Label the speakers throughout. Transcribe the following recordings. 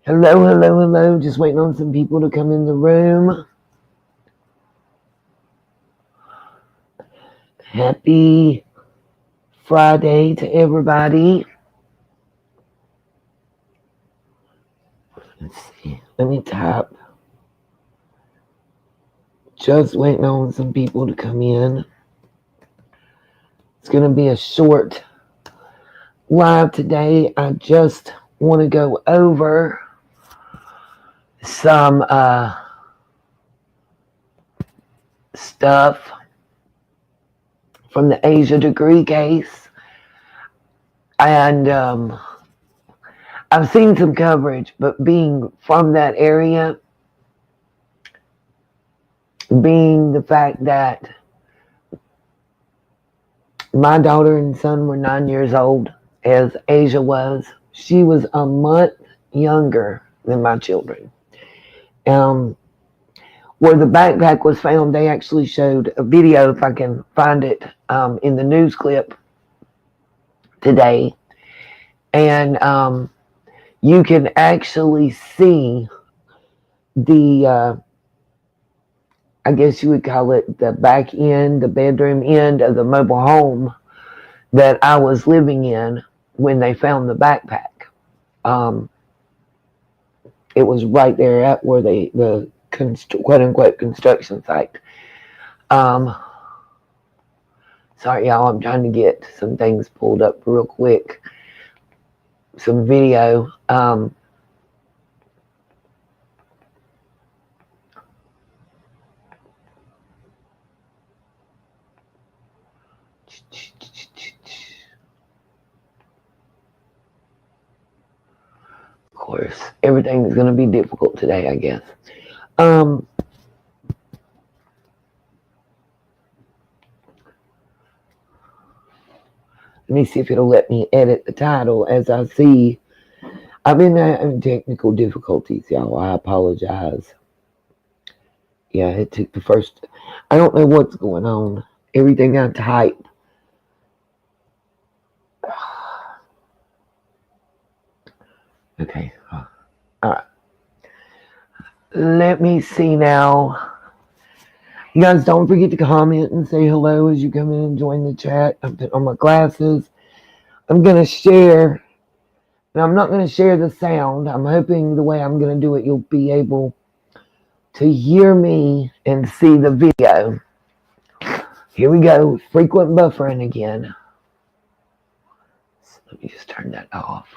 Speaker 1: Hello, hello, hello. Just waiting on some people to come in the room. Happy Friday to everybody. Let's see. Let me type. Just waiting on some people to come in. It's going to be a short live today. I just want to go over some stuff from the Asha degree case. And I've seen some coverage, but being from that area, being the fact that my daughter and son were 9 years old, as Asha was. She was a month younger than my children. Where the backpack was found, they actually showed a video, if I can find it, in the news clip today. And you can actually see the, I guess you would call it the back end, the bedroom end of the mobile home that I was living in when they found the backpack. It was right there at where the quote unquote construction site. Sorry, y'all, I'm trying to get some things pulled up real quick. Some video. Of course, everything is going to be difficult today, I guess. Let me see if it'll let me edit the title as I see. I've been having technical difficulties, y'all. I apologize. Yeah, it took the first. I don't know what's going on. Everything I type. Okay. All right. Let me see now. You guys don't forget to comment and say hello as you come in and join the chat. I'm putting on my glasses. I'm going to share. And I'm not going to share the sound. I'm hoping the way I'm going to do it, you'll be able to hear me and see the video. Here we go. Frequent buffering again. So let me just turn that off.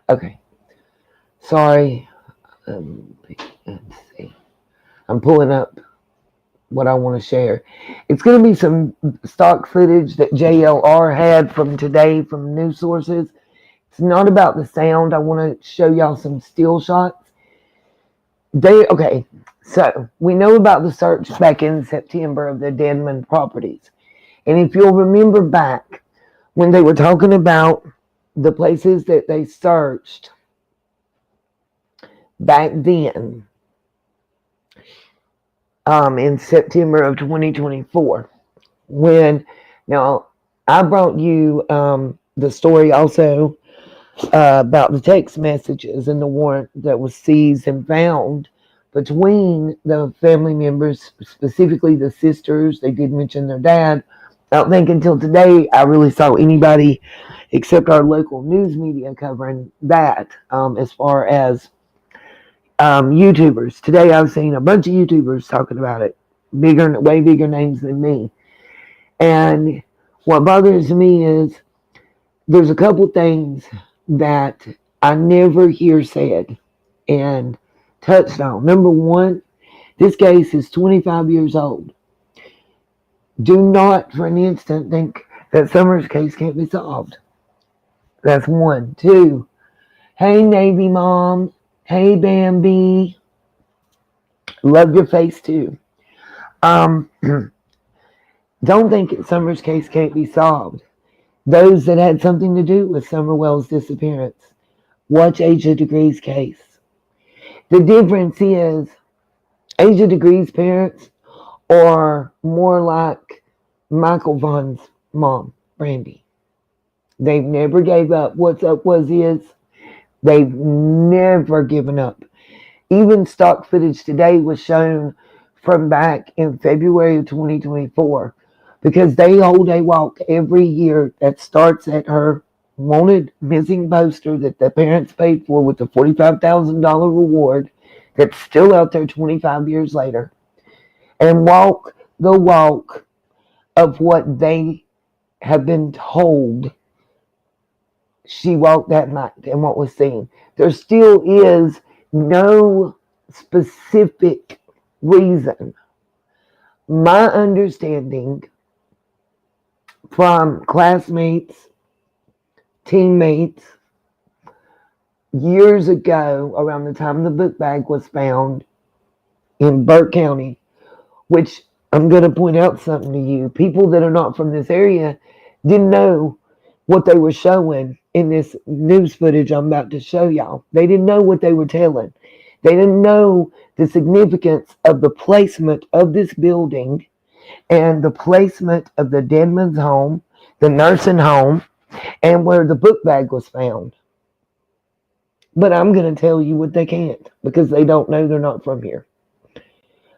Speaker 1: Okay. Sorry. Let's see. I'm pulling up what I want to share. It's going to be some stock footage that JLR had from today from news sources. It's not about the sound. I want to show y'all some still shots. Okay, so we know about the search back in September of the Denman properties. And if you'll remember back when they were talking about the places that they searched back then, in September of 2024, now I brought you the story also about the text messages and the warrant that was seized and found between the family members, specifically the sisters. They did mention their dad. I don't think until today I really saw anybody except our local news media covering that as far as YouTubers. Today I've seen a bunch of YouTubers talking about it, way bigger names than me. And what bothers me is there's a couple things that I never hear said and touched on. Number one, this case is 25 years old. Do not for an instant think that Summer's case can't be solved. That's one. Two, hey Navy Mom, hey Bambi, love your face too. Don't think that Summer's case can't be solved. Those that had something to do with Summer Wells' disappearance, watch Asha Degree's case. The difference is Asha Degree's parents are more like Michael Vaughn's mom, Brandy. They've never gave up. What's up was his. They've never given up. Even stock footage today was shown from back in February of 2024 because they hold a walk every year that starts at her wanted missing poster that the parents paid for with the $45,000 reward that's still out there 25 years later, and walk the walk of what they have been told she walked that night and what was seen. There still is no specific reason. My understanding from classmates, teammates, years ago, around the time the book bag was found in Burke County, which I'm going to point out something to you. People that are not from this area didn't know what they were showing in this news footage I'm about to show y'all. They didn't know what they were telling. They didn't know the significance of the placement of this building and the placement of the Deadman's home, the nursing home, and where the book bag was found. But I'm going to tell you what they can't because they don't know, they're not from here.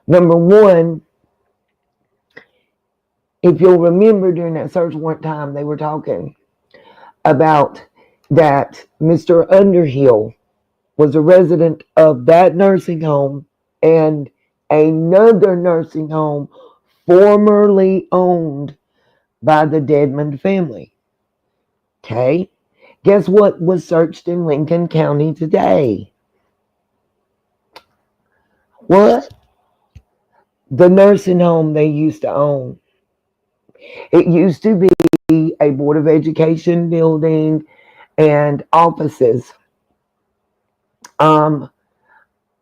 Speaker 1: Number one, if you'll remember during that search warrant time, they were talking about that Mr. Underhill was a resident of that nursing home and another nursing home formerly owned by the Deadman family. Okay? Guess what was searched in Lincoln County today? What? The nursing home they used to own. It used to be a Board of Education building and offices. I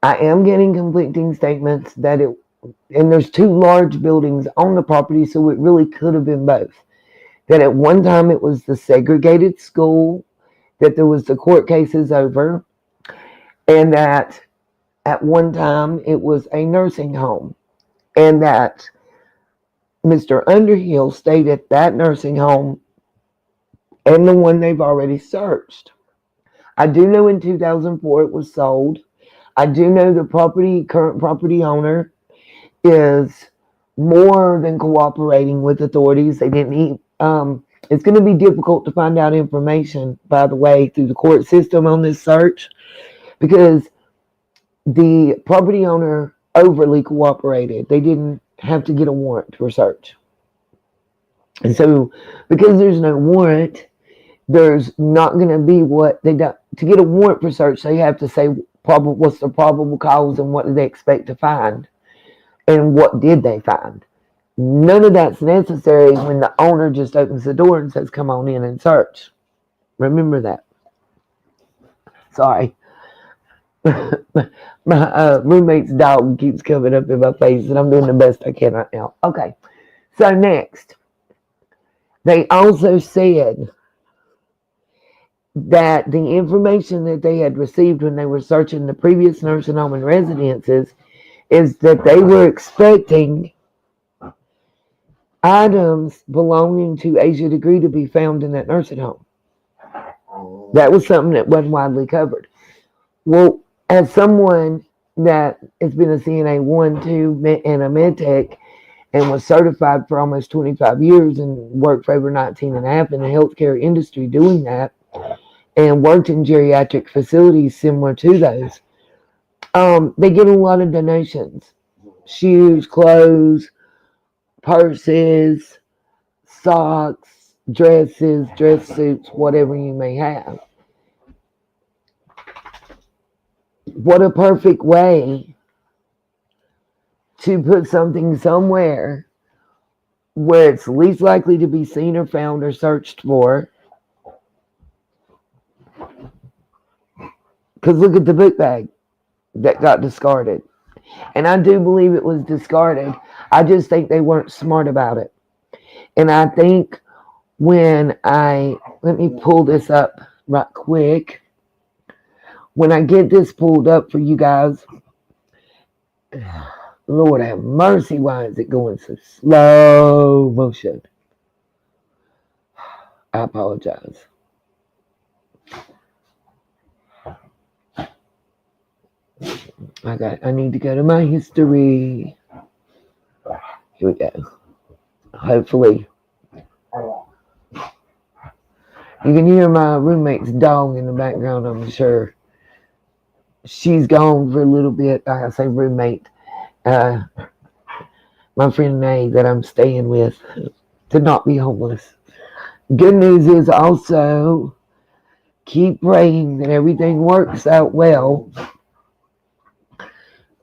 Speaker 1: am getting conflicting statements that and there's two large buildings on the property, so it really could have been both. That at one time it was the segregated school that there was the court cases over, and that at one time it was a nursing home, and that Mr. Underhill stayed at that nursing home and the one they've already searched. I do know in 2004 it was sold. I do know the current property owner is more than cooperating with authorities. They didn't eat. It's going to be difficult to find out information, by the way, through the court system on this search because the property owner overly cooperated. They didn't have to get a warrant for search. And so, because there's no warrant, there's not going to be what they do. To get a warrant for search, they have to say what's the probable cause and what do they expect to find and what did they find. None of that's necessary when the owner just opens the door and says, come on in and search. Remember that. Sorry. My roommate's dog keeps coming up in my face and I'm doing the best I can right now. Okay. So next, they also said that the information that they had received when they were searching the previous nursing home and residences is that they were expecting items belonging to Asha Degree to be found in that nursing home. That was something that wasn't widely covered. Well, as someone that has been a CNA 1, 2, and a med tech and was certified for almost 25 years and worked for over 19 and a half in the healthcare industry doing that, and worked in geriatric facilities similar to those, they get a lot of donations. Shoes, clothes, purses, socks, dresses, dress suits, whatever you may have. What a perfect way to put something somewhere where it's least likely to be seen or found or searched for. Because look at the book bag that got discarded. And I do believe it was discarded. I just think they weren't smart about it. And I think let me pull this up right quick. When I get this pulled up for you guys, Lord have mercy, why is it going so slow motion? I apologize. I need to go to my history. Here we go. Hopefully. You can hear my roommate's dog in the background, I'm sure. She's gone for a little bit. I say roommate. My friend Nay that I'm staying with to not be homeless. Good news is also keep praying that everything works out well.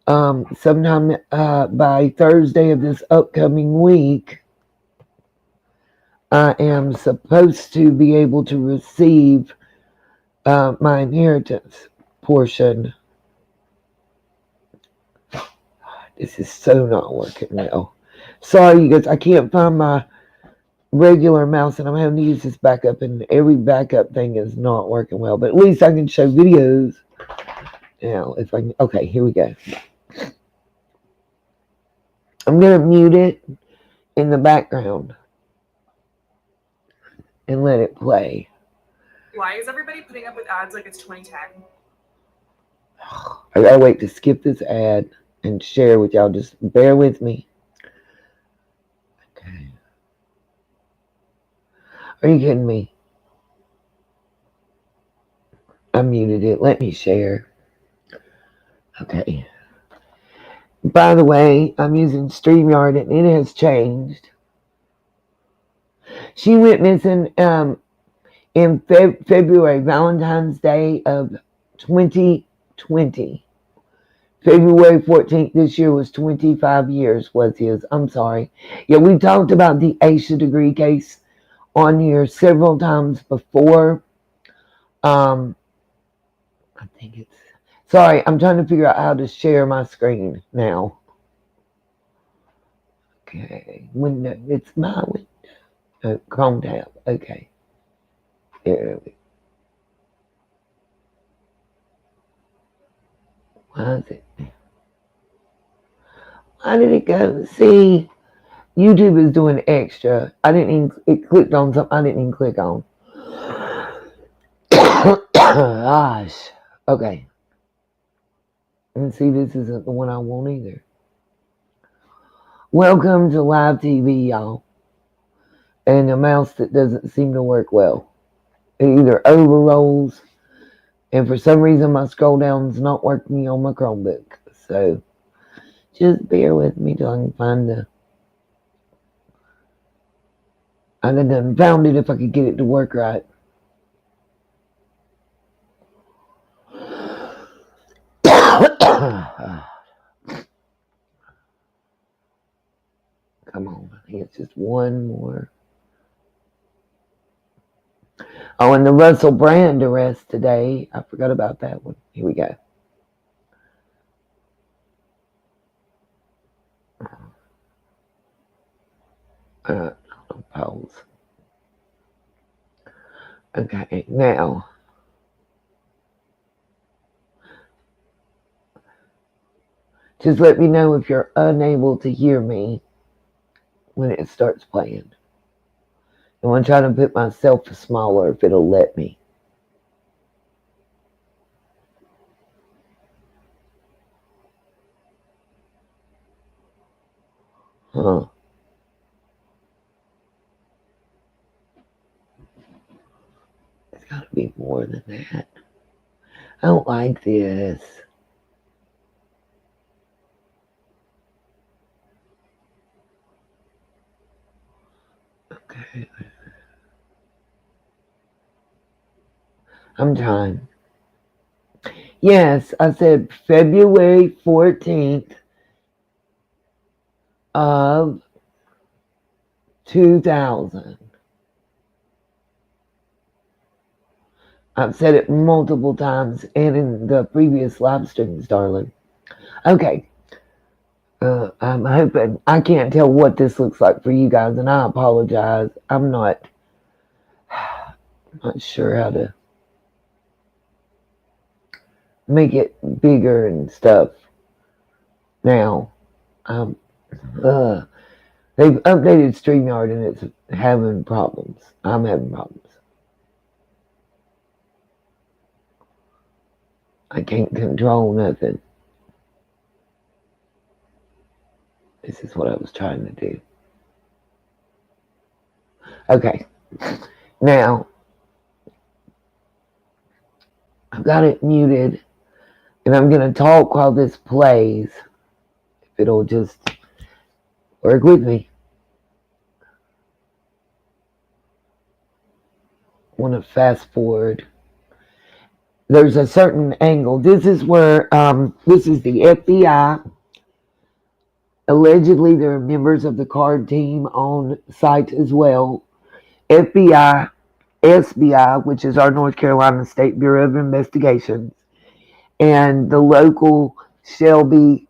Speaker 1: Sometime by Thursday of this upcoming week, I am supposed to be able to receive my inheritance portion. This is so not working well. Sorry, you guys, I can't find my regular mouse and I'm having to use this backup, and every backup thing is not working well, but at least I can show videos. Now, if I can, okay, here we go. I'm going to mute it in the background and let it play.
Speaker 2: Why is everybody putting up with ads like it's 2010?
Speaker 1: I gotta wait to skip this ad and share with y'all. Just bear with me. Okay. Are you kidding me? I muted it. Let me share. Okay. By the way, I'm using StreamYard and it has changed. She went missing in February, Valentine's Day of 2020. February 14th this year was 25 years was his. I'm sorry. Yeah, we talked about the Asha degree case on here several times before. I think it's... Sorry, I'm trying to figure out how to share my screen now. Okay, window. It's my window. Oh, Chrome tab. Okay. There we go. Why is it? Why did it go? See, YouTube is doing extra. I didn't even... It clicked on something I didn't even click on. Gosh. Okay. And see, this isn't the one I want either. Welcome to live TV, y'all. And a mouse that doesn't seem to work well. It either overrolls, and for some reason my scroll down's not working on my Chromebook. So just bear with me till I can find the... I'd have done found it if I could get it to work right. Come on, I think it's just one more. Oh, and the Russell Brand arrest today. I forgot about that one. Here we go. Pause. Okay, now. Just let me know if you're unable to hear me when it starts playing. I want to try to put myself smaller if it'll let me. Huh. It's got to be more than that. I don't like this. Okay. I'm trying. Yes, I said February 14th of 2000. I've said it multiple times and in the previous live streams, darling. Okay. I'm hoping... I can't tell what this looks like for you guys, and I apologize. I'm not sure how to make it bigger and stuff now. They've updated StreamYard and it's having problems. I'm having problems. I can't control nothing. This is what I was trying to do. Okay. Now, I've got it muted, and I'm going to talk while this plays. If it'll just work with me. I want to fast forward. There's a certain angle. This is where, this is the FBI. Allegedly, there are members of the card team on site as well. FBI, SBI, which is our North Carolina State Bureau of Investigations, and the local Shelby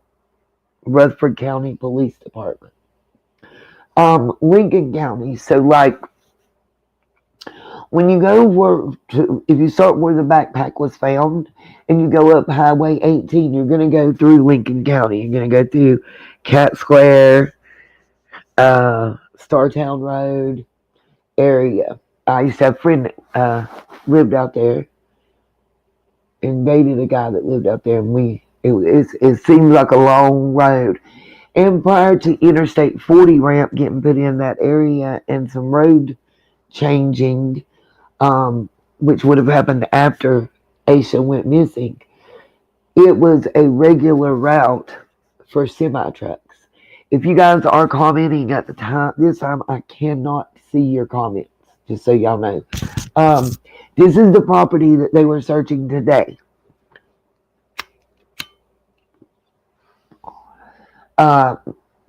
Speaker 1: Rutherford County Police Department. Lincoln County. So, like, when you go if you start where the backpack was found, and you go up Highway 18, you're going to go through Lincoln County. You're going to go through Cat Square, Startown Road area. I used to have a friend that lived out there and dated a guy that lived out there, and it seemed like a long road. And prior to Interstate 40 ramp getting put in that area and some road changing, which would have happened after Asha went missing, it was a regular route for semi-trucks. If you guys are commenting at the time, this time I cannot see your comments, just so y'all know. This is the property that they were searching today.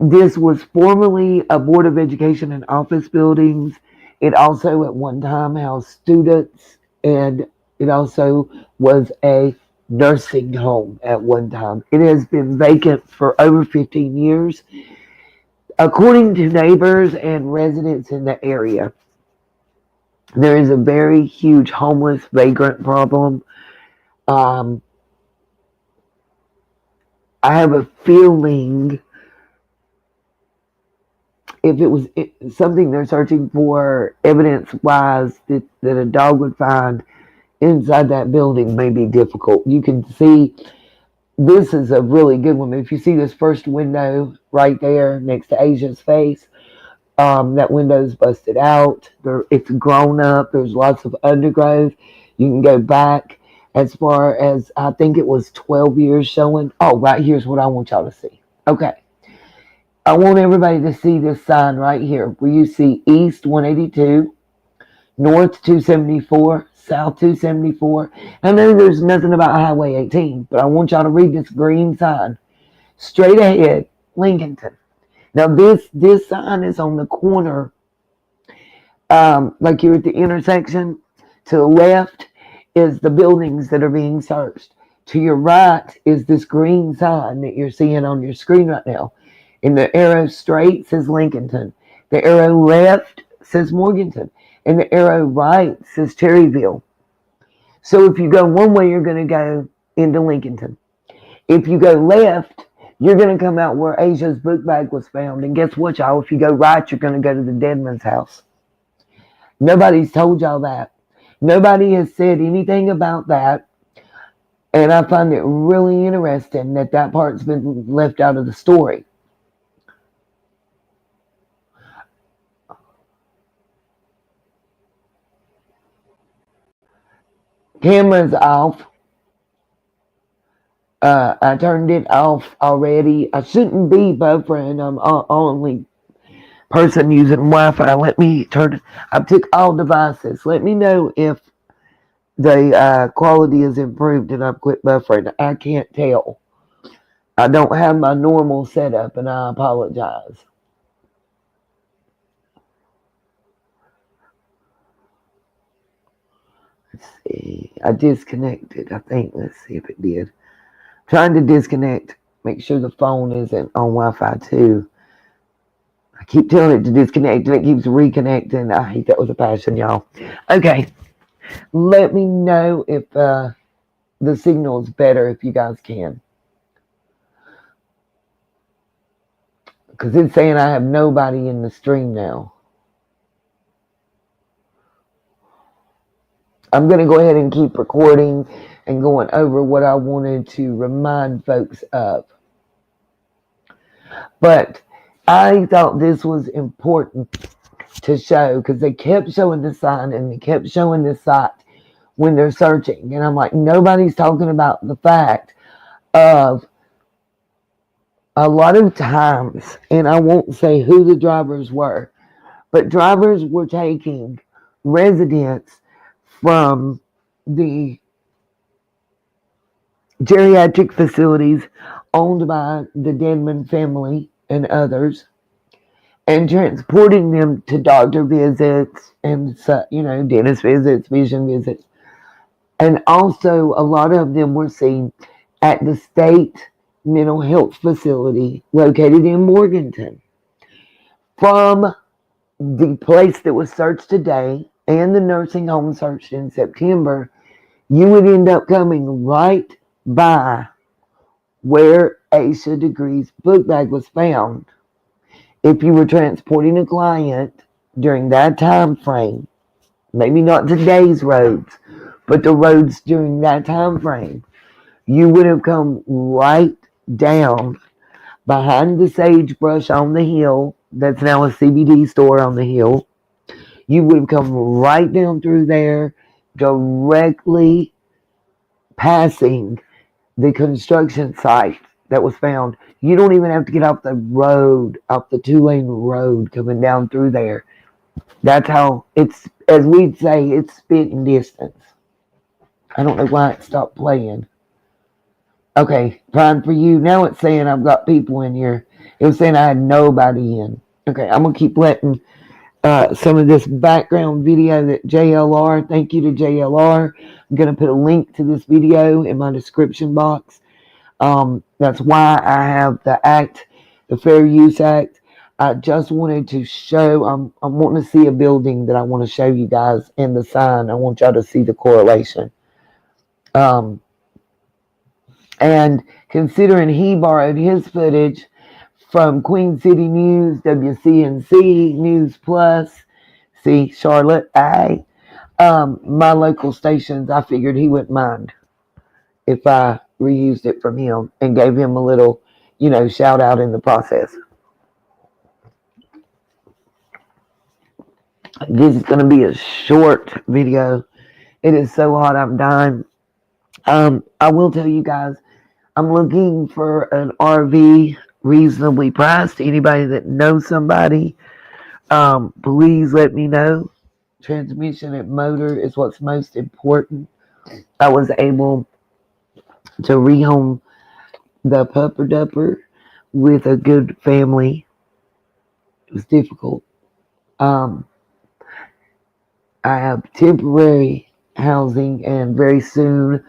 Speaker 1: This was formerly a Board of Education and office buildings. It also at one time housed students, and it also was a nursing home at one time. It has been vacant for over 15 years. According to neighbors and residents in the area, there is a very huge homeless vagrant problem. I have a feeling if it was something they're searching for evidence-wise that a dog would find inside that building may be difficult. You can see this is a really good one. If you see this first window right there next to Asia's face, that window's busted out. It's grown up. There's lots of undergrowth. You can go back as far as, I think it was 12 years showing. Oh, right here's what I want y'all to see. Okay. I want everybody to see this sign right here where you see East 182, North 274, South 274. I know there's nothing about Highway 18, but I want y'all to read this green sign. Straight ahead, Lincolnton. Now this sign is on the corner, like you're at the intersection. To the left is the buildings that are being searched. To your right is this green sign that you're seeing on your screen right now. And the arrow straight says Lincolnton. The arrow left says Morganton. And the arrow right says Terryville. So if you go one way, you're going to go into Lincolnton. If you go left, you're going to come out where Asia's book bag was found. And guess what, y'all? If you go right, you're going to go to the Deadman's house. Nobody's told y'all that. Nobody has said anything about that. And I find it really interesting that that part's been left out of the story. Camera's off. I turned it off already. I shouldn't be buffering. I'm only person using Wi-Fi. Let me turn it. I took all devices. Let me know if the quality is improved and I've quit buffering. I can't tell. I don't have my normal setup, and I apologize. Let's see. I disconnected, I think. Let's see if it did. Trying to disconnect. Make sure the phone isn't on Wi-Fi too. I keep telling it to disconnect and it keeps reconnecting. I hate that with a passion, y'all. Okay. Let me know if the signal is better, if you guys can. Because it's saying I have nobody in the stream now. I'm going to go ahead and keep recording. and going over what I wanted to remind folks of. But I thought this was important to show because they kept showing the sign and they kept showing the site when they're searching. And I'm like, nobody's talking about the fact of a lot of times, and I won't say who the drivers were, but drivers were taking residents from the geriatric facilities owned by the Denman family and others and transporting them to doctor visits and, dentist visits, vision visits. And also, a lot of them were seen at the state mental health facility located in Morganton. From the place that was searched today and the nursing home searched in September, you would end up coming right by where Asha Degree's book bag was found. If you were transporting a client during that time frame, maybe not today's roads, but the roads during that time frame, you would have come right down behind the sagebrush on the hill. That's now a CBD store on the hill. You would have come right down through there, directly passing the construction site that was found. You don't even have to get off the road, off the 2-lane road coming down through there. That's how it's, as we'd say, it's spitting distance. I don't know why it stopped playing. Okay, fine for you. Now it's saying I've got people in here. It was saying I had nobody in. Okay, I'm going to keep letting some of this background video that JLR, thank you to JLR. I'm going to put a link to this video in my description box. That's why I have the Fair Use Act. I just wanted to show, I'm wanting to see a building that I want to show you guys in the sign. I want y'all to see the correlation. And considering he borrowed his footage from Queen City News, WCNC, News Plus, see, Charlotte, my local stations, I figured he wouldn't mind if I reused it from him and gave him a little, shout out in the process. This is going to be a short video. It is so hot, I'm dying. I will tell you guys, I'm looking for an RV reasonably priced. Anybody that knows somebody, please let me know. Transmission and motor is what's most important. I was able to rehome the Pupper Dupper with a good family. It was difficult. I have temporary housing, and very soon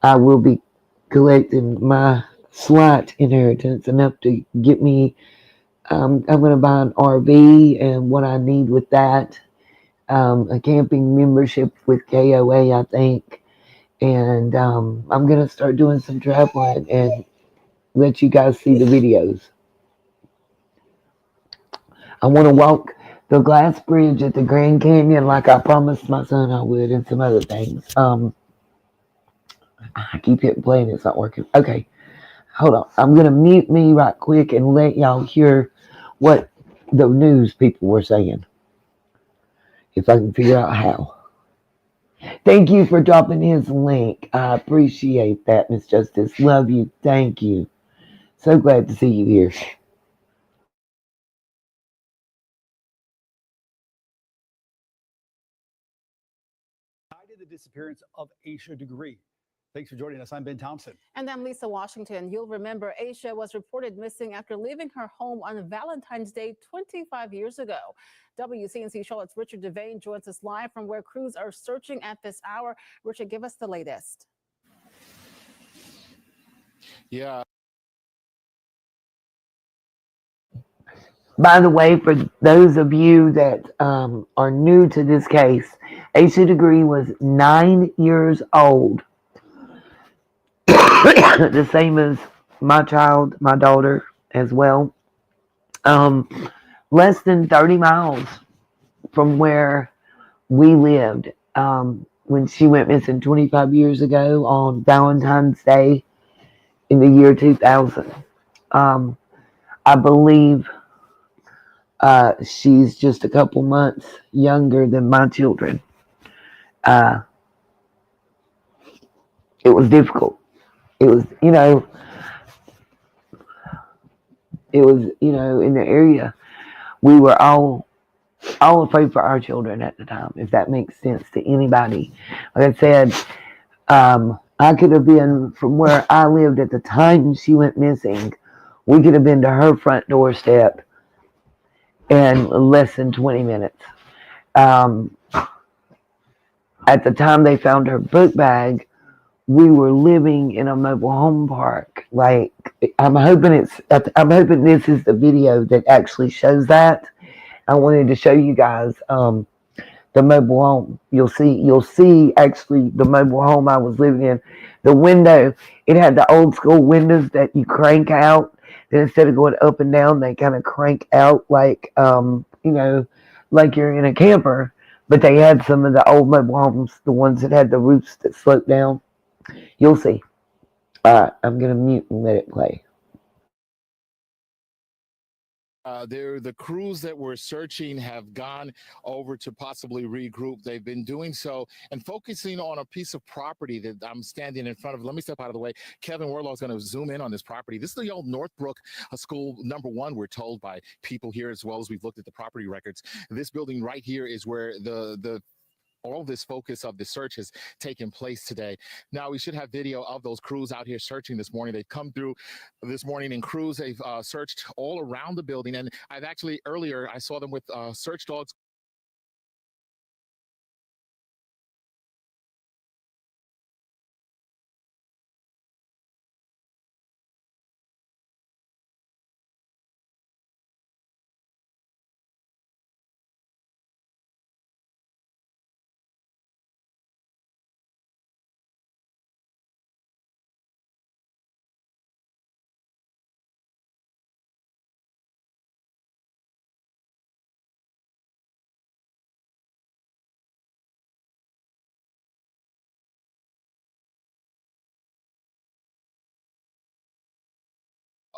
Speaker 1: I will be collecting my slight inheritance enough to get me. I'm going to buy an RV and what I need with that. A camping membership with KOA, I think. And I'm going to start doing some traveling and let you guys see the videos. I want to walk the glass bridge at the Grand Canyon like I promised my son I would, and some other things. I keep hitting play and it's not working. Okay, hold on. I'm going to mute me right quick and let y'all hear what the news people were saying, if I can figure out how. Thank you for dropping his link. I appreciate that, Miss Justice. Love you. Thank you. So glad to see you here.
Speaker 3: The disappearance of Asha Degree. Thanks for joining us. I'm Ben Thompson.
Speaker 4: And I'm Lisa Washington. You'll remember Asha was reported missing after leaving her home on Valentine's Day 25 years ago. WCNC Charlotte's Richard Devane joins us live from where crews are searching at this hour. Richard, give us the latest.
Speaker 3: Yeah.
Speaker 1: By the way, for those of you that are new to this case, Asha Degree was 9 years old. The same as my child, my daughter as well. Less than 30 miles from where we lived. when she went missing 25 years ago on Valentine's Day in the year 2000. I believe she's just a couple months younger than my children. It was difficult. It was, in the area. We were all afraid for our children at the time, if that makes sense to anybody. Like I said, I could have been from where I lived at the time she went missing. We could have been to her front doorstep in less than 20 minutes. At the time they found her book bag, we were living in a mobile home park. Like, I'm hoping this is the video that actually shows that. I wanted to show you guys the mobile home. You'll see actually the mobile home I was living in. The window, it had the old school windows that you crank out. Then instead of going up and down, they kind of crank out like like you're in a camper. But they had some of the old mobile homes, the ones that had the roofs that slope down. You'll see. I'm gonna mute and let it play.
Speaker 5: The crews that were searching have gone over to possibly regroup. They've been doing so and focusing on a piece of property that I'm standing in front of. Let me step out of the way. Kevin Warlaw is going to zoom in on this property. This is the old Northbrook School #1, we're told by people here, as well as we've looked at the property records. This building right here is where all this focus of the search has taken place today. Now, we should have video of those crews out here searching this morning. They've come through this morning in crews. They've searched all around the building. And I've actually, earlier, I saw them with search dogs.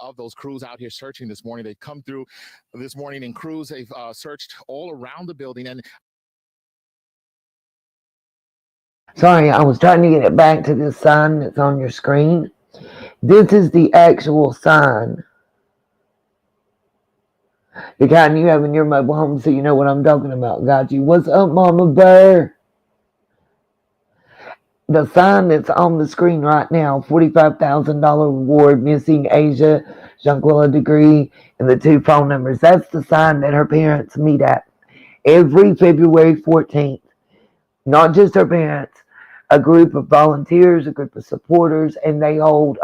Speaker 5: Of those crews out here searching this morning. They've come through this morning in crews. They've searched all around the building. And
Speaker 1: Sorry, I was trying to get it back to this sign that's on your screen. This is the actual sign. The kind you have in your mobile home, so you know what I'm talking about. Got you. What's up, Mama Bear? The sign that's on the screen right now, $45,000 reward, missing Asha Jiggyduchess, and the 2 phone numbers. That's the sign that her parents meet at every February 14th. Not just her parents, a group of volunteers, a group of supporters, and they hold,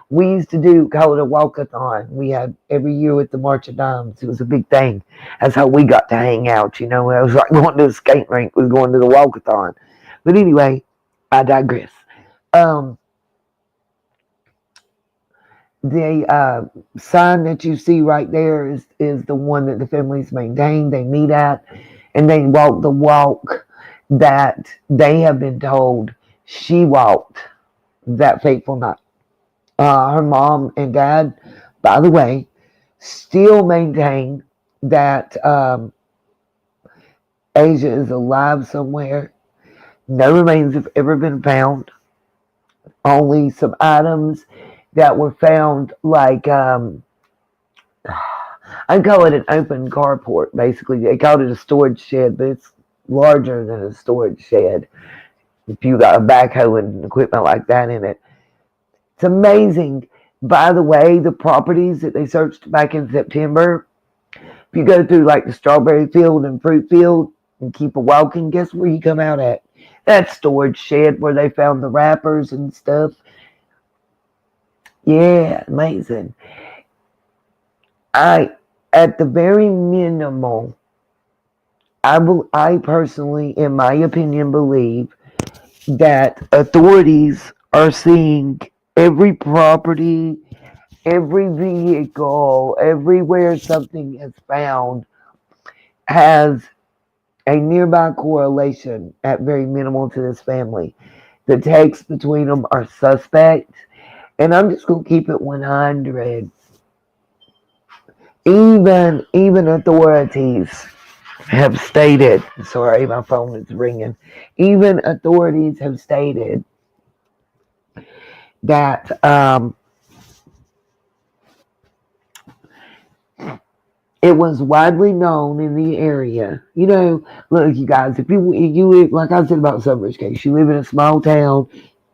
Speaker 1: we used to call it a walkathon. We had every year with the March of Dimes. It was a big thing. That's how we got to hang out, It was like going to a skate rink. We were going to the walkathon. But anyway, I digress. The sign that you see right there is the one that the families maintain. They meet at, and they walk the walk that they have been told she walked that fateful night. Her mom and dad, by the way, still maintain that Asha is alive somewhere. No remains have ever been found. Only some items that were found, like, I call it an open carport, basically. They called it a storage shed, but it's larger than a storage shed if you got a backhoe and equipment like that in it. It's amazing. By the way, the properties that they searched back in September, if you go through like the strawberry field and fruit field and keep a walking, guess where you come out at? That storage shed where they found the wrappers and stuff. Yeah, amazing. At the very minimal, I personally, in my opinion, believe that authorities are seeing every property, every vehicle, everywhere something is found has a nearby correlation at very minimal to this family. The texts between them are suspect, and I'm just gonna keep it 100. Even authorities have stated. Sorry, my phone is ringing. Even authorities have stated that it was widely known in the area. Look, you guys, if you like I said about Summer's case, you live in a small town,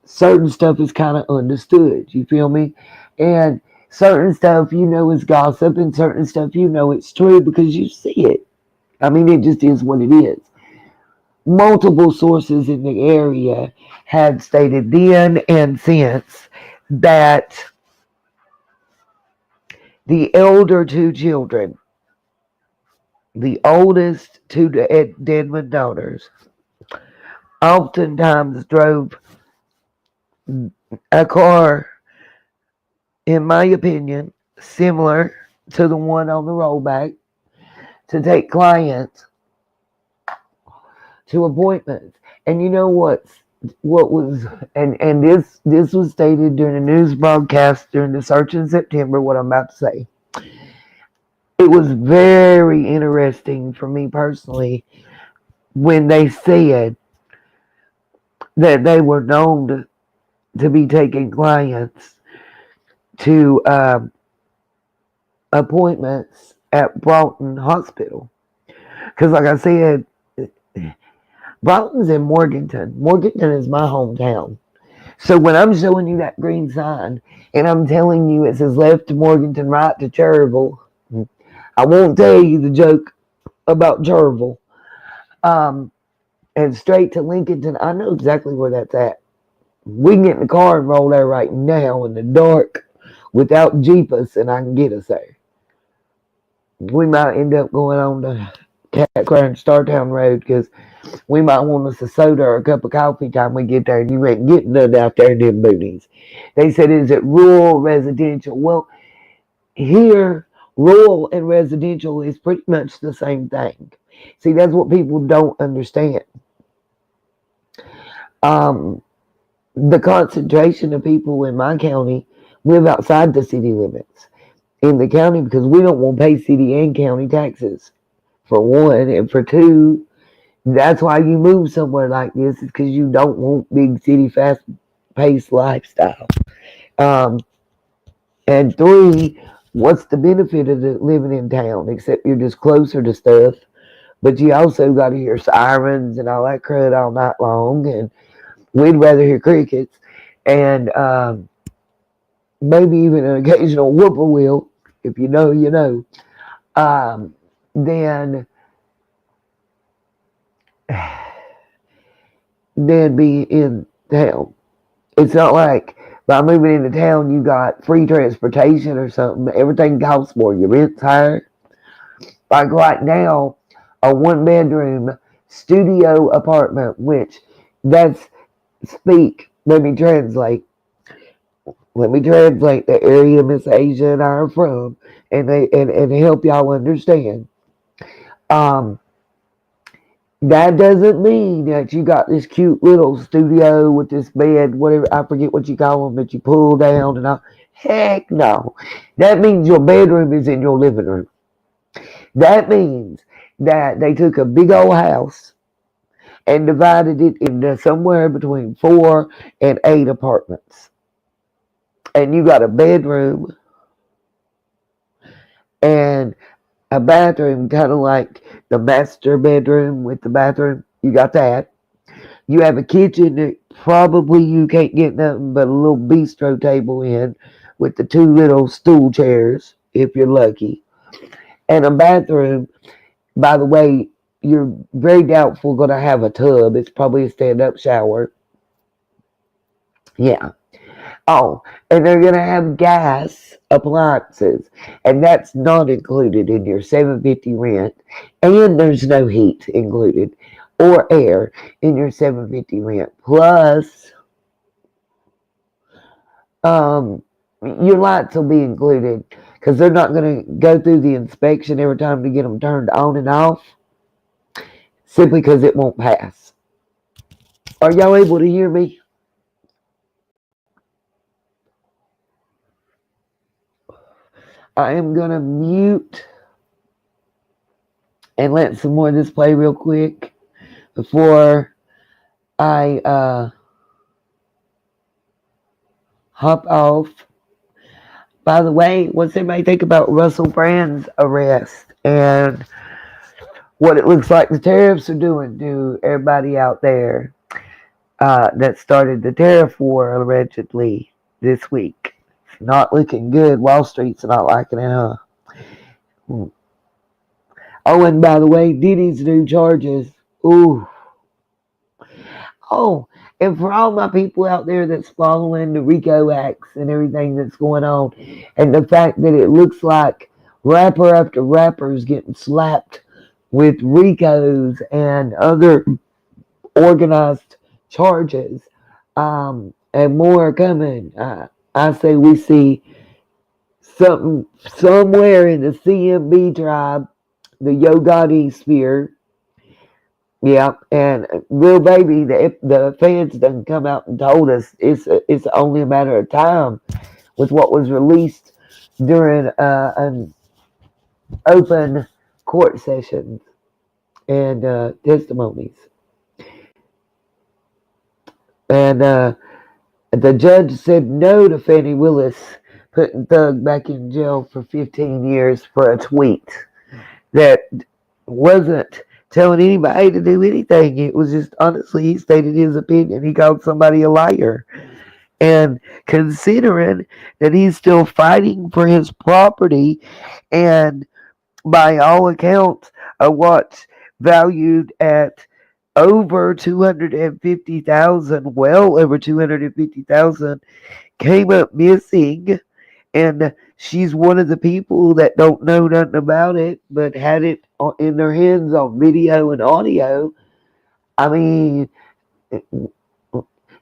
Speaker 1: certain stuff is kind of understood. You feel me? And certain stuff is gossip, and certain stuff it's true because you see it. I mean, it just is what it is. Multiple sources in the area had stated then and since that the elder two children, the oldest two Denman daughters, oftentimes drove a car, in my opinion, similar to the one on the rollback to take clients to appointments. And you know what was and this was stated during a news broadcast during the search in September, what I'm about to say. It was very interesting for me personally when they said that they were known to be taking clients to appointments at Broughton Hospital. Because like I said, Broughton's in Morganton. Morganton is my hometown. So when I'm showing you that green sign and I'm telling you it says left to Morganton, right to Cherryville, I won't tell you the joke about Cherryville. And straight to Lincolnton, I know exactly where that's at. We can get in the car and roll there right now in the dark without Jeepus, and I can get us there. We might end up going on to Cat Cry and Startown Road because we might want us a soda or a cup of coffee time we get there, and you ain't getting none out there in them boonies. They said, is it rural, residential? Well, here, rural and residential is pretty much the same thing. See, that's what people don't understand. The concentration of people in my county live outside the city limits in the county because we don't want to pay city and county taxes, for one, and for two, that's why you move somewhere like this, is because you don't want big city fast-paced lifestyle. And three, what's the benefit of living in town except you're just closer to stuff, but you also got to hear sirens and all that crud all night long, and we'd rather hear crickets and maybe even an occasional whippoorwill, if you know, you know, than be in town. It's not like by moving into town you got free transportation or something. Everything costs more. Your rent's higher. Like right now, a 1-bedroom studio apartment, which that's let me translate the area Miss Asia and I are from, and help y'all understand. That doesn't mean that you got this cute little studio with this bed, whatever, I forget what you call them, that you pull down and all. Heck no. That means your bedroom is in your living room. That means that they took a big old house and divided it into somewhere between 4 and 8 apartments. And you got a bedroom and a bathroom, kind of like the master bedroom with the bathroom. You got that. You have a kitchen that probably you can't get nothing but a little bistro table in with the 2 little stool chairs, if you're lucky. And a bathroom, by the way, you're very doubtful going to have a tub. It's probably a stand-up shower. Yeah. Oh, and they're going to have gas appliances, and that's not included in your $750 rent, and there's no heat included or air in your $750 rent. Plus, your lights will be included because they're not going to go through the inspection every time to get them turned on and off. simply because it won't pass. Are y'all able to hear me? I am going to mute and let some more of this play real quick before I hop off. By the way, what's everybody think about Russell Brand's arrest and what it looks like the tariffs are doing to everybody out there that started the tariff war allegedly this week? It's not looking good. Wall Street's not liking it, huh? Oh, and by the way, Diddy's new charges. Ooh. Oh, and for all my people out there that's following the RICO acts and everything that's going on, and the fact that it looks like rapper after rapper is getting slapped with RICOs and other organized charges, and more are coming. I say we see something somewhere in the CMB tribe, the Yo Gotti sphere. Yeah, and real baby, the feds done come out and told us it's only a matter of time with what was released during an open court sessions and testimonies. And the judge said no to Fannie Willis putting Thug back in jail for 15 years for a tweet that wasn't telling anybody to do anything. It was just, honestly, he stated his opinion. He called somebody a liar. And considering that he's still fighting for his property, and by all accounts, a watch valued at over 250,000, well over 250,000, came up missing, and she's one of the people that don't know nothing about it, but had it in their hands on video and audio. I mean,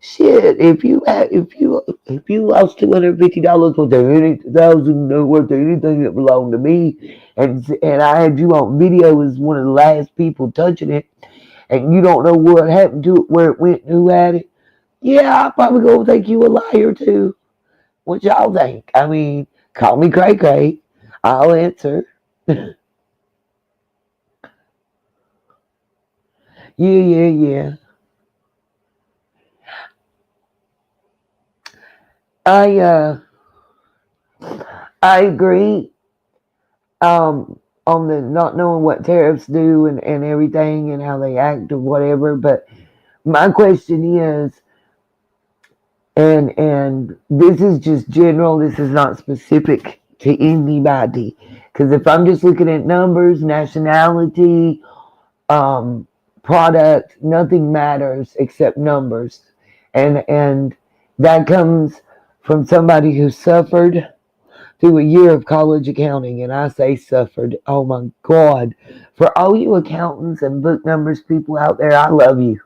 Speaker 1: shit. If you lost $250 worth of anything, worth of anything that belonged to me, and I had you on video as one of the last people touching it, and you don't know what happened to it, where it went, who had it, yeah, I'll probably go think you a liar too. What y'all think? I mean, call me cray cray. I'll answer. Yeah. I agree. On the not knowing what tariffs do and everything and how they act or whatever. But my question is, and this is just general. This is not specific to anybody. Because if I'm just looking at numbers, nationality, product, nothing matters except numbers, and that comes from somebody who suffered through a year of college accounting. And I say suffered, oh my God. For all you accountants and book numbers people out there, I love you.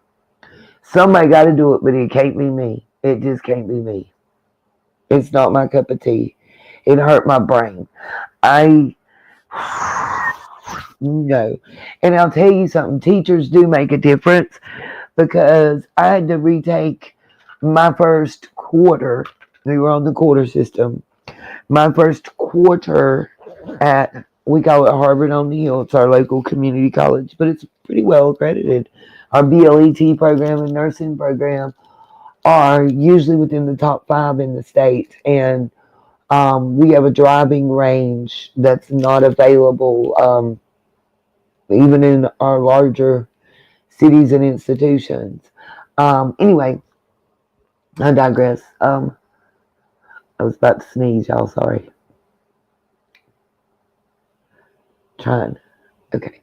Speaker 1: Somebody got to do it, but it can't be me. It just can't be me. It's not my cup of tea. It hurt my brain. No. And I'll tell you something, teachers do make a difference, because I had to retake my first quarter. We were on the quarter system. My first quarter at, we call it Harvard on the Hill. It's our local community college, but it's pretty well accredited. Our BLET program and nursing program are usually within the top 5 in the state. And we have a driving range that's not available even in our larger cities and institutions. Anyway, I digress. I was about to sneeze, y'all. Sorry. Trying. Okay.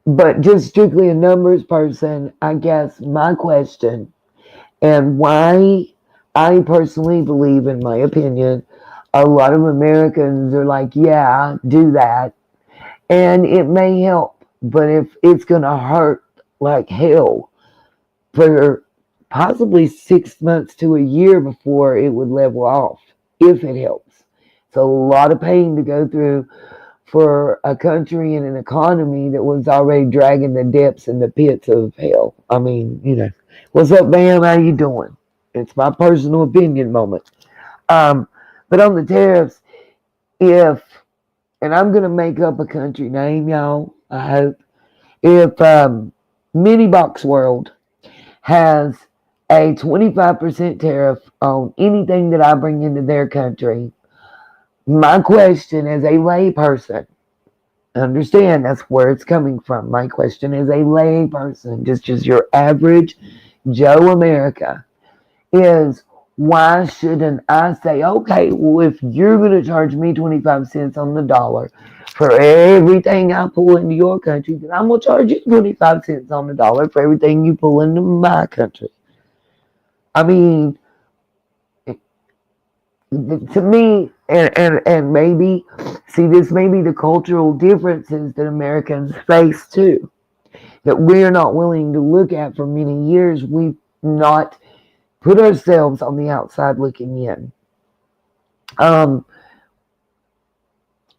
Speaker 1: But just strictly a numbers person, I guess my question, and why I personally believe, in my opinion, a lot of Americans are like, yeah, do that. And it may help, but if it's going to hurt like hell for possibly 6 months to a year before it would level off, if it helps. It's a lot of pain to go through for a country and an economy that was already dragging the depths and the pits of hell. I mean, what's up, Bam? How you doing? It's my personal opinion moment. But on the tariffs, and I'm going to make up a country name, y'all, I hope. If Mini Box World has a 25% tariff on anything that I bring into their country, my question as a layperson, understand that's where it's coming from. My question as a layperson, just your average Joe America, is why shouldn't I say, okay, well, if you're going to charge me 25 cents on the dollar for everything I pull into your country, then I'm going to charge you 25 cents on the dollar for everything you pull into my country. I mean, to me, and maybe, see, this may be the cultural differences that Americans face too, that we're not willing to look at for many years. We've not put ourselves on the outside looking in.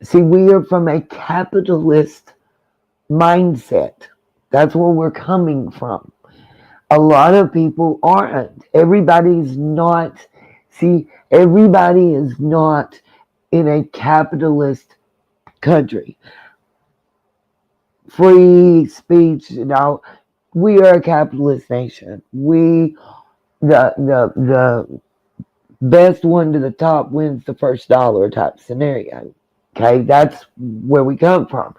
Speaker 1: See, we are from a capitalist mindset. That's where we're coming from. A lot of people aren't. Everybody is not in a capitalist country. Free speech, we are a capitalist nation. The best one to the top wins the first dollar type scenario. Okay, that's where we come from.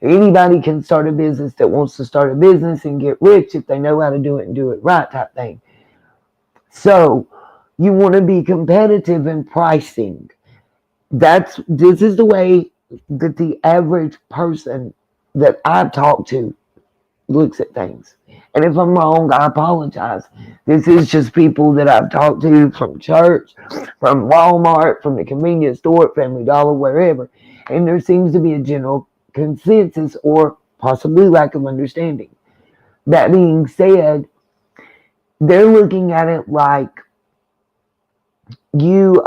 Speaker 1: Anybody can start a business that wants to start a business and get rich if they know how to do it and do it right type thing. So you want to be competitive in pricing. This is the way that the average person that I've talked to looks at things. And if I'm wrong, I apologize. This is just people that I've talked to from church, from Walmart, from the convenience store, Family Dollar, wherever. And there seems to be a general consensus or possibly lack of understanding. That being said, they're looking at it like you're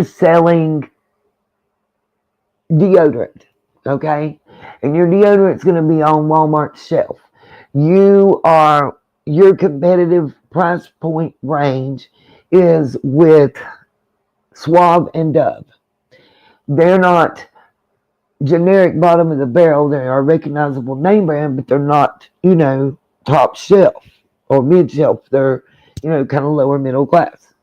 Speaker 1: selling deodorant, okay? And your deodorant's going to be on Walmart's shelf. Your competitive price point range is with Suave and Dove. They're not generic bottom of the barrel. They are a recognizable name brand, but they're not, top shelf or mid shelf. They're, kind of lower middle class.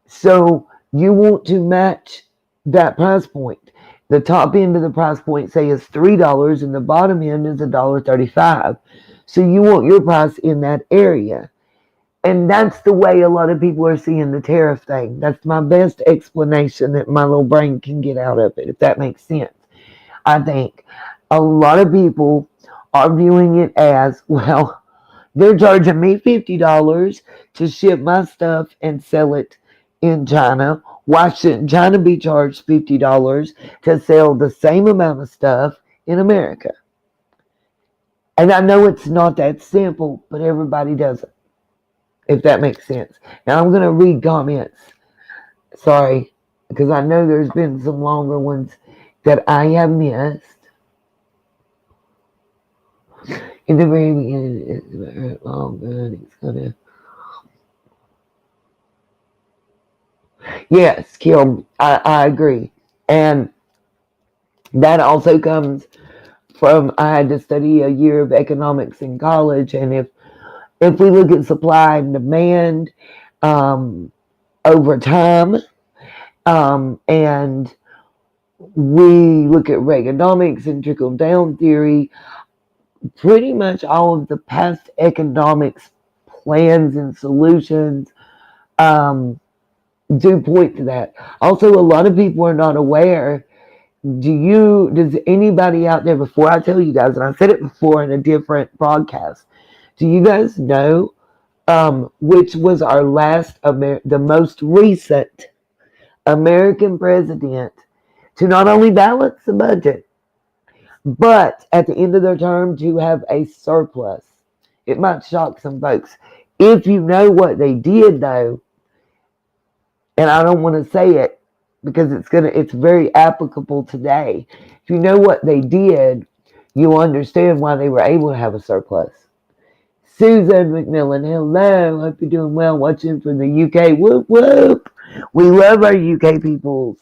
Speaker 1: So you want to match that price point. The top end of the price point, say, is $3, and the bottom end is $1.35. So you want your price in that area. And that's the way a lot of people are seeing the tariff thing. That's my best explanation that my little brain can get out of it, if that makes sense. I think a lot of people are viewing it as, well, they're charging me $50 to ship my stuff and sell it in China. Why shouldn't China be charged $50 to sell the same amount of stuff in America? And I know it's not that simple, but everybody does it, if that makes sense. Now I'm going to read comments. Sorry, because I know there's been some longer ones that I have missed. In the very beginning, it's good. It's gonna. Yes, Kim, I agree. And that also comes from, I had to study a year of economics in college, and if we look at supply and demand over time, and we look at Reaganomics and trickle-down theory, pretty much all of the past economics plans and solutions do point to that. Also, a lot of people are not aware. Does anybody out there, before I tell you guys, and I said it before in a different broadcast, do you guys know which was the most recent American president to not only balance the budget, but at the end of their term to have a surplus? It might shock some folks. If you know what they did, though, and I don't want to say it, because it's very applicable today. If you know what they did, you'll understand why they were able to have a surplus. Susan McMillan, hello. Hope you're doing well. Watching from the UK. Whoop whoop. We love our UK peoples.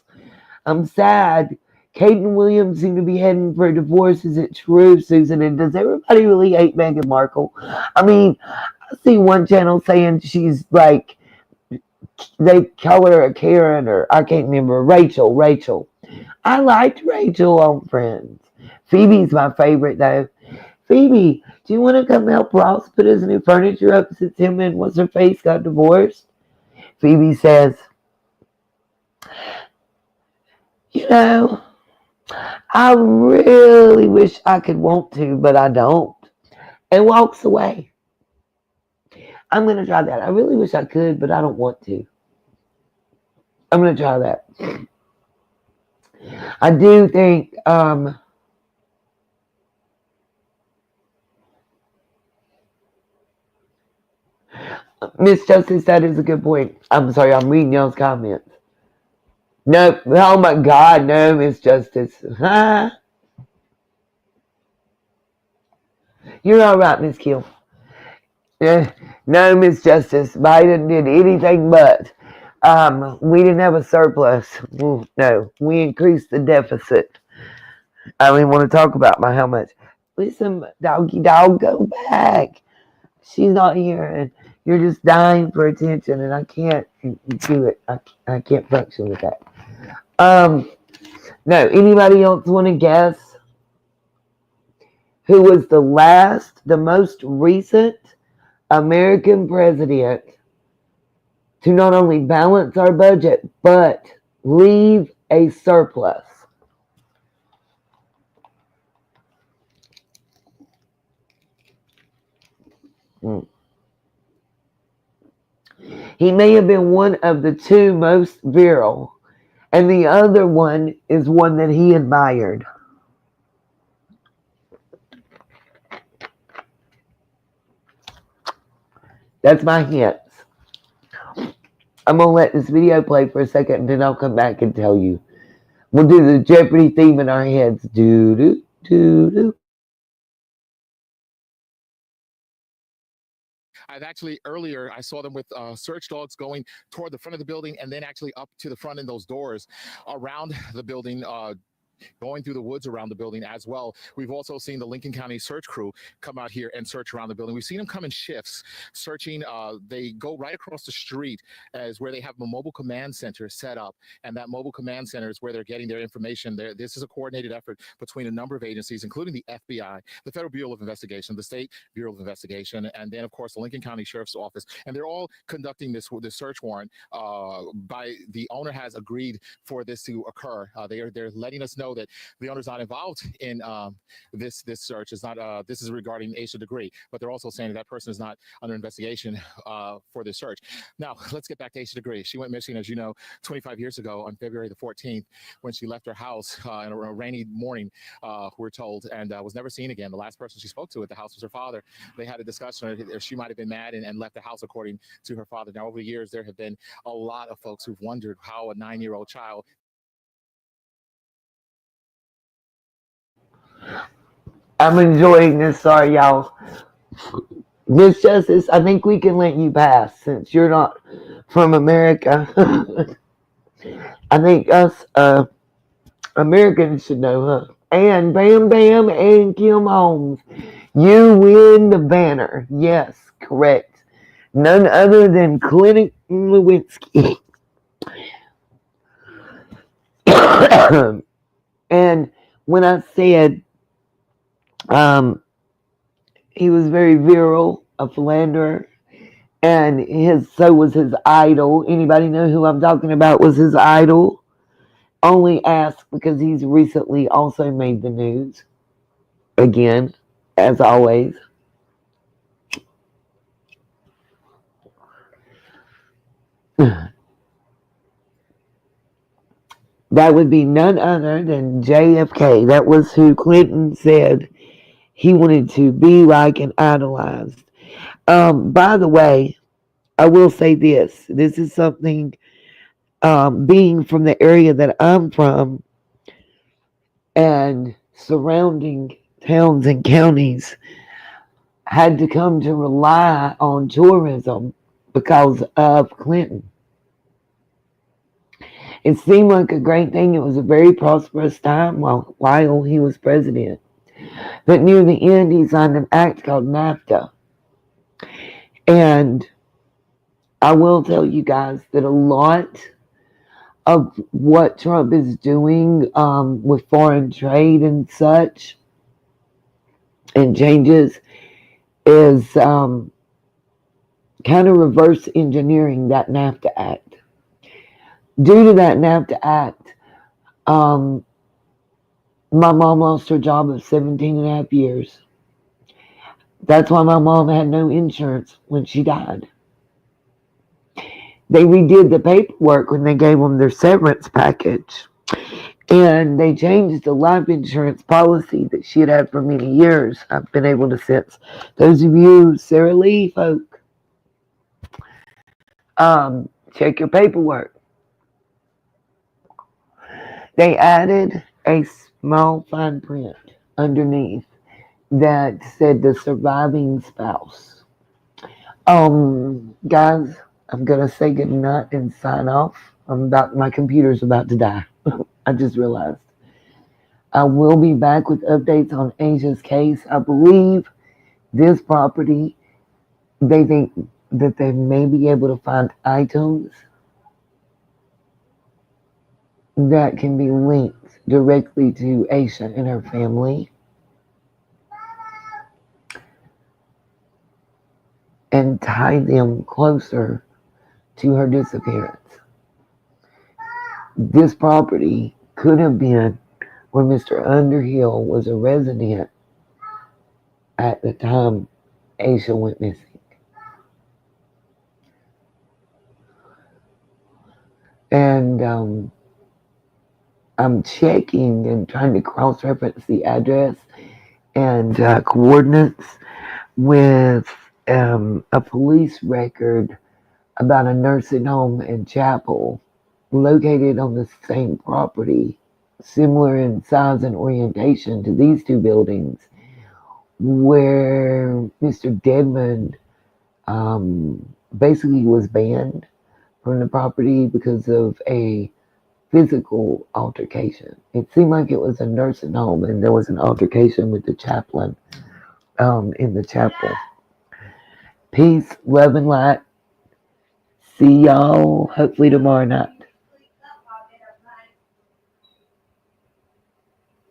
Speaker 1: I'm sad. Kate and William seem to be heading for a divorce. Is it true, Susan? And does everybody really hate Meghan Markle? I mean, I see one channel saying she's like, they call her a Karen, or I can't remember. Rachel. I liked Rachel on Friends. Phoebe's my favorite though. Phoebe, do you want to come help Ross put his new furniture up since him and what's her face got divorced? Phoebe says, you know, I really wish I could want to, but I don't. And walks away. I'm going to try that. I really wish I could, but I don't want to. I'm going to try that. I do think, Miss Justice, that is a good point. I'm sorry, I'm reading y'all's comments. No, oh my God, no, Miss Justice. Huh? You're all right, Miss Kill. No, Miss Justice, Biden did anything but. We didn't have a surplus. No, we increased the deficit. I don't even want to talk about how much. Listen, doggy dog, go back. She's not here, and you're just dying for attention, and I can't do it. I can't function with that. No, anybody else want to guess who was the most recent American president to not only balance our budget, but leave a surplus? He may have been one of the two most virile, and the other one is one that he admired. That's my hints. I'm going to let this video play for a second, and then I'll come back and tell you. We'll do the Jeopardy theme in our heads. Do.
Speaker 5: I've actually earlier I saw them with search dogs going toward the front of the building and then actually up to the front in those doors around the building. Going through the woods around the building as well. We've also seen the Lincoln County search crew come out here and search around the building. We've seen them come in shifts, searching. They go right across the street as where they have a mobile command center set up, and that mobile command center is where they're getting their information. This is a coordinated effort between a number of agencies, including the FBI, the Federal Bureau of Investigation, the State Bureau of Investigation, and then, of course, the Lincoln County Sheriff's Office. And they're all conducting this search warrant. By the owner has agreed for this to occur. They're letting us know that the owner's not involved in this search. Is not this is regarding Asha Degree, but they're also saying that person is not under investigation for this search. Now let's get back to Asha Degree. She went missing, as you know, 25 years ago on February the 14th when she left her house in a rainy morning, we're told, and was never seen again. The last person she spoke to at the house was her father. They had a discussion. She might have been mad and left the house, according to her father. Now over the years, there have been a lot of folks who've wondered how a 9-year-old child.
Speaker 1: I'm enjoying this. Sorry, y'all. Miss Justice, I think we can let you pass since you're not from America. I think us Americans should know, huh? And Bam Bam and Kim Holmes, you win the banner. Yes, correct. None other than Clinic Lewinsky. And when I said he was very virile, a philanderer, and so was his idol. Anybody know who I'm talking about was his idol? Only ask because he's recently also made the news. Again, as always. That would be none other than JFK. That was who Clinton said he wanted to be like and idolized. By the way, I will say this. This is something being from the area that I'm from and surrounding towns and counties had to come to rely on tourism because of Clinton. It seemed like a great thing. It was a very prosperous time while he was president. But near the end, he signed an act called NAFTA. And I will tell you guys that a lot of what Trump is doing with foreign trade and such and changes is kind of reverse engineering that NAFTA Act. Due to that NAFTA Act, my mom lost her job of 17 and a half years. That's why my mom had no insurance when she died. They redid the paperwork when they gave them their severance package. And they changed the life insurance policy that she had for many years. I've been able to sense. Those of you Sarah Lee folk, check your paperwork. They added a small fine print underneath that said the surviving spouse. Guys, I'm gonna say good night and sign off. My computer's about to die. I just realized. I will be back with updates on Asia's case. I believe this property, they think that they may be able to find items that can be linked directly to Asha and her family and tie them closer to her disappearance. This property could have been where Mr. Underhill was a resident at the time Asha went missing. And I'm checking and trying to cross-reference the address and coordinates with a police record about a nursing home and chapel located on the same property, similar in size and orientation to these two buildings, where Mr. Dedmon basically was banned from the property because of a physical altercation. It seemed like it was a nursing home and there was an altercation with the chaplain in the chapel. Peace, love, and light. See y'all hopefully tomorrow night.